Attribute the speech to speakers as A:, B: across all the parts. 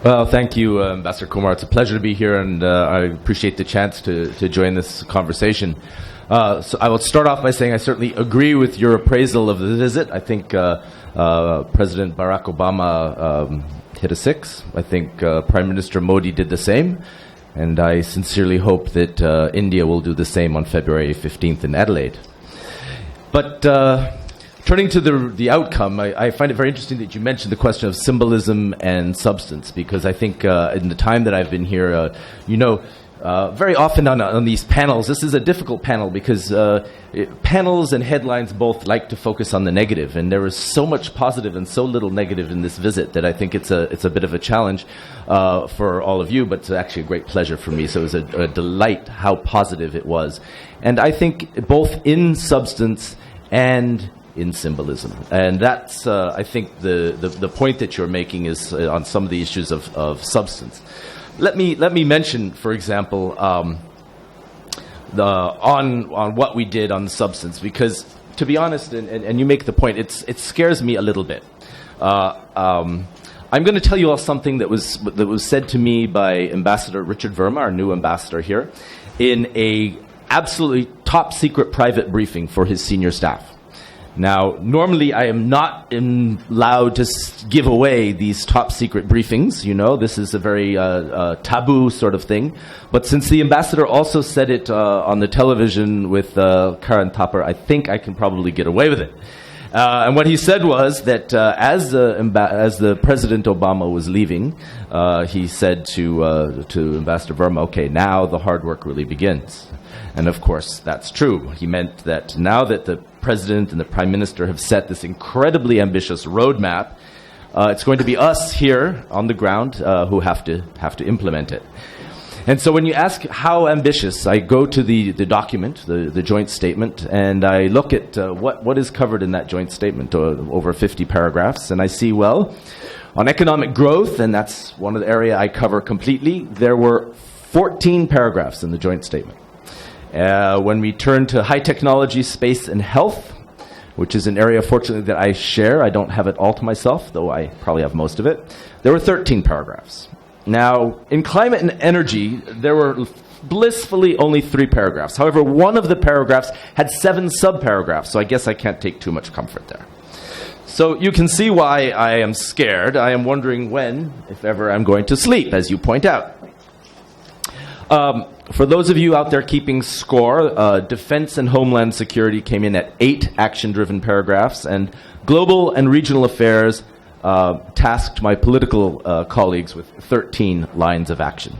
A: Well, thank you, Ambassador Kumar. It's a pleasure to be here, and I appreciate the chance to join this conversation. So I will start off by saying I certainly agree with your appraisal of the visit. I think President Barack Obama hit a 6. I think Prime Minister Modi did the same. And I sincerely hope that India will do the same on February 15th in Adelaide. But turning to the outcome, I find it very interesting that you mentioned the question of symbolism and substance, because I think in the time that I've been here, very often on these panels, this is a difficult panel because panels and headlines both like to focus on the negative, and there is so much positive and so little negative in this visit that I think it's a bit of a challenge for all of you, but it's actually a great pleasure for me. So it was a delight how positive it was. And I think both in substance and in symbolism. And that's, I think, the point that you're making is on some of the issues of substance. Let me mention, for example, on what we did on substance, because to be honest, and you make the point, it scares me a little bit. I'm going to tell you all something that was said to me by Ambassador Richard Verma, our new ambassador here, in a absolutely top secret private briefing for his senior staff. Now, normally I am not allowed to give away these top secret briefings. You know, this is a very taboo sort of thing. But since the ambassador also said it on the television with Karen Topper, I think I can probably get away with it. And what he said was that as the President Obama was leaving, he said to Ambassador Verma, okay, now the hard work really begins. And of course, that's true. He meant that now that the President and the Prime Minister have set this incredibly ambitious roadmap, it's going to be us here on the ground who have to implement it. And so when you ask how ambitious, I go to the document, the joint statement, and I look at what is covered in that joint statement, over 50 paragraphs, and I see, well, on economic growth, and that's one of the area I cover completely, there were 14 paragraphs in the joint statement. When we turn to high technology, space, and health, which is an area, fortunately, that I share, I don't have it all to myself, though I probably have most of it, there were 13 paragraphs. Now, in climate and energy, there were blissfully only 3 paragraphs. However, one of the paragraphs had 7 subparagraphs, so I guess I can't take too much comfort there. So you can see why I am scared. I am wondering when, if ever, I'm going to sleep, as you point out. For those of you out there keeping score, Defense and Homeland Security came in at 8 action-driven paragraphs, and Global and Regional Affairs tasked my political colleagues with 13 lines of action.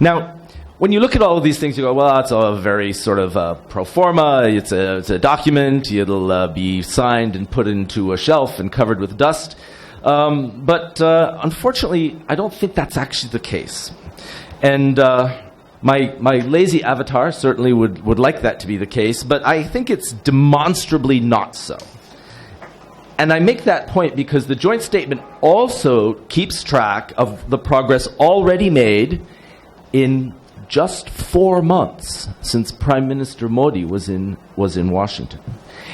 A: Now, when you look at all of these things, you go, well, it's a very sort of pro forma, it's a document, it'll be signed and put into a shelf and covered with dust. But unfortunately, I don't think that's actually the case. And my lazy avatar certainly would like that to be the case, but I think it's demonstrably not so. And I make that point because the joint statement also keeps track of the progress already made in just 4 months since Prime Minister Modi was in Washington.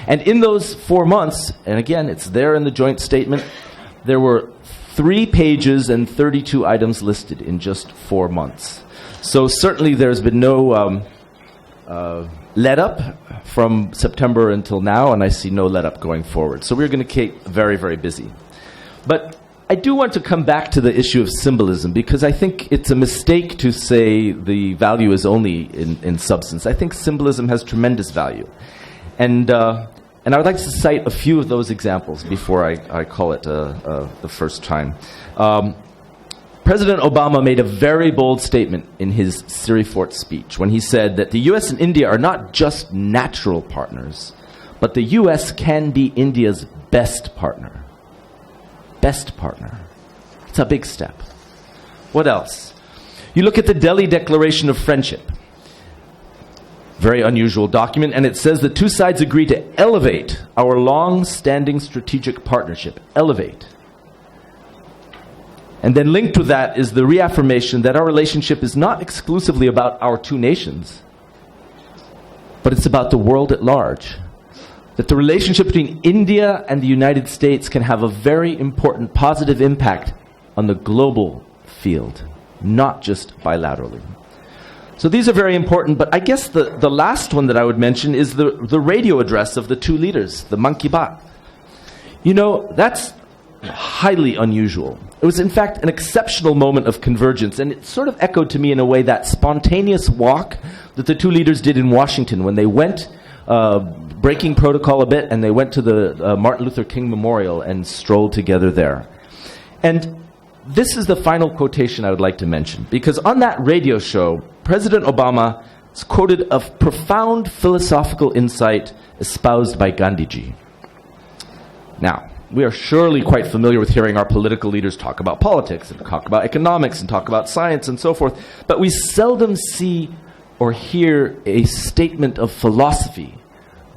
A: And in those 4 months, and again, it's there in the joint statement, there were 3 pages and 32 items listed in just 4 months. So certainly there's been no let up from September until now, and I see no let up going forward. So we're going to keep very, very busy. But I do want to come back to the issue of symbolism, because I think it's a mistake to say the value is only in substance. I think symbolism has tremendous value. And I would like to cite a few of those examples before I call it the first time. President Obama made a very bold statement in his Siri Fort speech when he said that the U.S. and India are not just natural partners, but the U.S. can be India's best partner. Best partner. It's a big step. What else? You look at the Delhi Declaration of Friendship. Very unusual document, and it says the 2 sides agree to elevate our long-standing strategic partnership. Elevate. And then linked with that is the reaffirmation that our relationship is not exclusively about our 2 nations, but it's about the world at large. That the relationship between India and the United States can have a very important positive impact on the global field, not just bilaterally. So these are very important, but I guess the last one that I would mention is the radio address of the two leaders, the Man Ki Baat. You know, that's highly unusual. It was, in fact, an exceptional moment of convergence, and it sort of echoed to me in a way that spontaneous walk that the two leaders did in Washington when they went, breaking protocol a bit, and they went to the Martin Luther King Memorial and strolled together there. And this is the final quotation I would like to mention, because on that radio show, President Obama is quoted of profound philosophical insight espoused by Gandhiji. Now, we are surely quite familiar with hearing our political leaders talk about politics and talk about economics and talk about science and so forth, but we seldom see or hear a statement of philosophy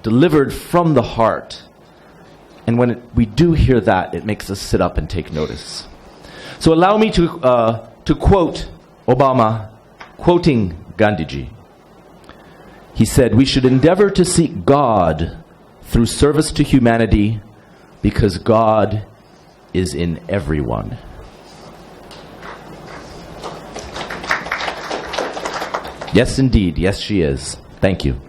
A: delivered from the heart. And when we do hear that, it makes us sit up and take notice. So allow me to quote Obama, quoting Gandhiji. He said, "We should endeavor to seek God through service to humanity because God is in everyone." Yes, indeed. Yes, she is. Thank you.